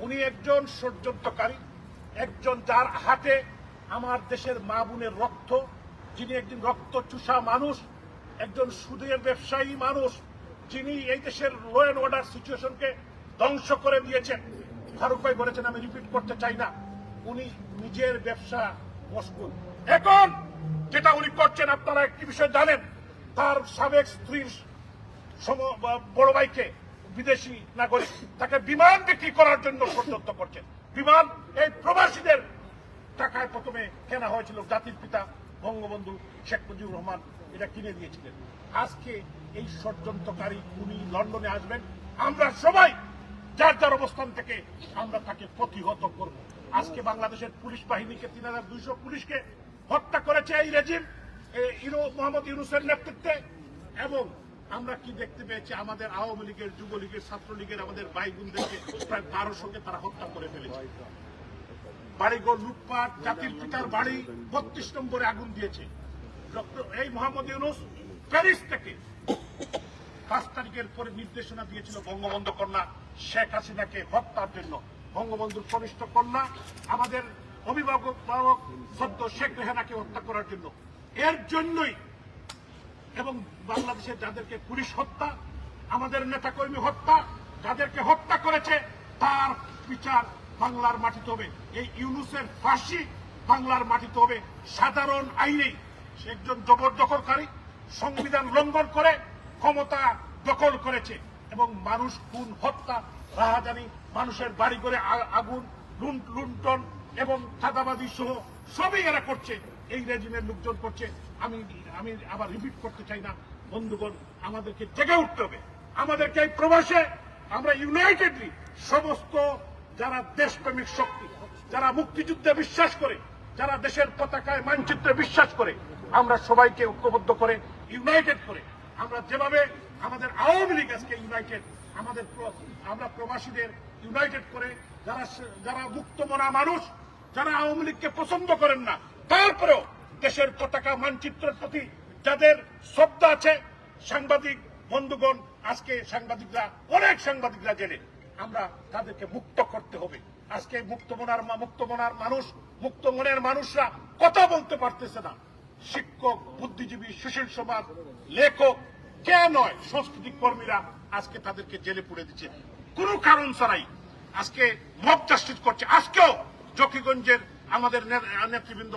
উনি একজন ষড়যন্ত্রকারী, একজন যার হাতে আমার দেশের মা বোনের রক্ত, যিনি একজন রক্ত চুষা মানুষ, একজন সুদের ব্যবসায়ী মানুষ, যিনি এই দেশের ল অ্যান্ড অর্ডার সিচুয়েশনকে ধ্বংস করে দিয়েছেন। ফারুক ভাই বলেছেন, আমি রিপিট করতে চাই না, উনি নিজের ব্যবসা মশগুল। এখন যেটা উনি করছেন, আপনারা একটি বিষয় জানেন, তার সাবেক স্ত্রীর বড় ভাইকে, বিদেশি নাগরিক, তাকে বিমান বিক্রি করার জন্য ষড়যন্ত্র করছেন। বিমান এই প্রবাসীদের টাকায় প্রথমে কেনা হয়েছিল, জাতির পিতা বঙ্গবন্ধু শেখ মুজিবুর রহমান এটা কিনে দিয়েছিলেন। আজকে এই ষড়যন্ত্রকারী উনি লন্ডনে আসবেন, আমরা সবাই যার যার অবস্থান থেকে আমরা তাকে প্রতিহত করব। আজকে বাংলাদেশের পুলিশ বাহিনীকে ৩২০০ পুলিশকে হত্যা করেছে এই রেজিম মোহাম্মদ ইউনূসের নেতৃত্বে। এবং আমরা কি দেখতে পেয়েছি, আমাদের আওয়ামী লীগের, যুবলীগের, ছাত্রলীগের আমাদের ভাই বোনদেরকে প্রায় ১২০০কে তারা হত্যা করে ফেলেছে। বাড়িঘর লুটপাট, জাতির পিতার বাড়ি ৩২ নম্বরে আগুন দিয়েছে। এই মোহাম্মদ ইউনূস প্যারিস থেকে ৫ তারিখের পরে নির্দেশনা দিয়েছিল বঙ্গবন্ধু কন্যা শেখ হাসিনাকে হত্যার জন্য। বঙ্গবন্ধুর কনিষ্ঠ কন্যা, আমাদের অভিভাবক সদ্য শেখ রেহানাকে হত্যা করার জন্য। এর জন্যই এবং বাংলাদেশের যাদেরকে পুলিশ হত্যা, আমাদের নেতাকর্মী হত্যা, যাদেরকে হত্যা করেছে তার বিচার বাংলার মাটিতে হবে। এই ইউনূসের ফাঁসি বাংলার মাটিতে হবে সাধারণ আইনেই। সে একজন জবরদখলকারী, সংবিধান লঙ্ঘন করে ক্ষমতা দখল করেছে এবং মানুষ খুন, হত্যা, রাহাজানি, মানুষের বাড়ি করে আগুন, লুণ্ঠন এবং চাঁদাবাদী সহ সবই এরা করছে, এই রেজিমের লোকজন করছে। আমি আবার রিপিট করতে চাই না, বন্ধুগণ, আমাদেরকে জেগে উঠতে হবে। আমাদেরকে এই প্রবাসে আমরা ইউনাইটেডলি সমস্ত যারা দেশপ্রেমিক শক্তি, যারা মুক্তিযুদ্ধে বিশ্বাস করে, যারা দেশের পতাকায় মানচিত্রে বিশ্বাস করে, আমরা সবাইকে ঐক্যবদ্ধ করে, ইউনাইটেড করে, আমরা যেভাবে আমাদের আওয়ামী লীগ আজকে ইউনাইটেড, আমরা প্রবাসীদের ইউনাইটেড করে, যারা মুক্তমনা মানুষ, যারা আওয়ামী লীগকে পছন্দ করেন না, তারপরেও দেশের পতাকা মানচিত্রের প্রতি যাদের শ্রদ্ধা আছে, সাংবাদিক বন্ধুগণ, আজকে অনেক সাংবাদিকরা জেলে, আমরা তাদেরকে মুক্ত করতে হবে। আজকে মুক্তমনার মানুষ, মুক্ত মনের মানুষরা কথা বলতে পারতেছে না। শিক্ষক, বুদ্ধিজীবী, সুশীল সমাজ, লেখক, কে নয়, সাংস্কৃতিক কর্মীরা আজকে তাদেরকে জেলে পুরে দিচ্ছে কোনো কারণ ছাড়াই। আজকে মব জাস্টিস করছে। আজকেও জকিগঞ্জের আমাদের নেতৃবৃন্দ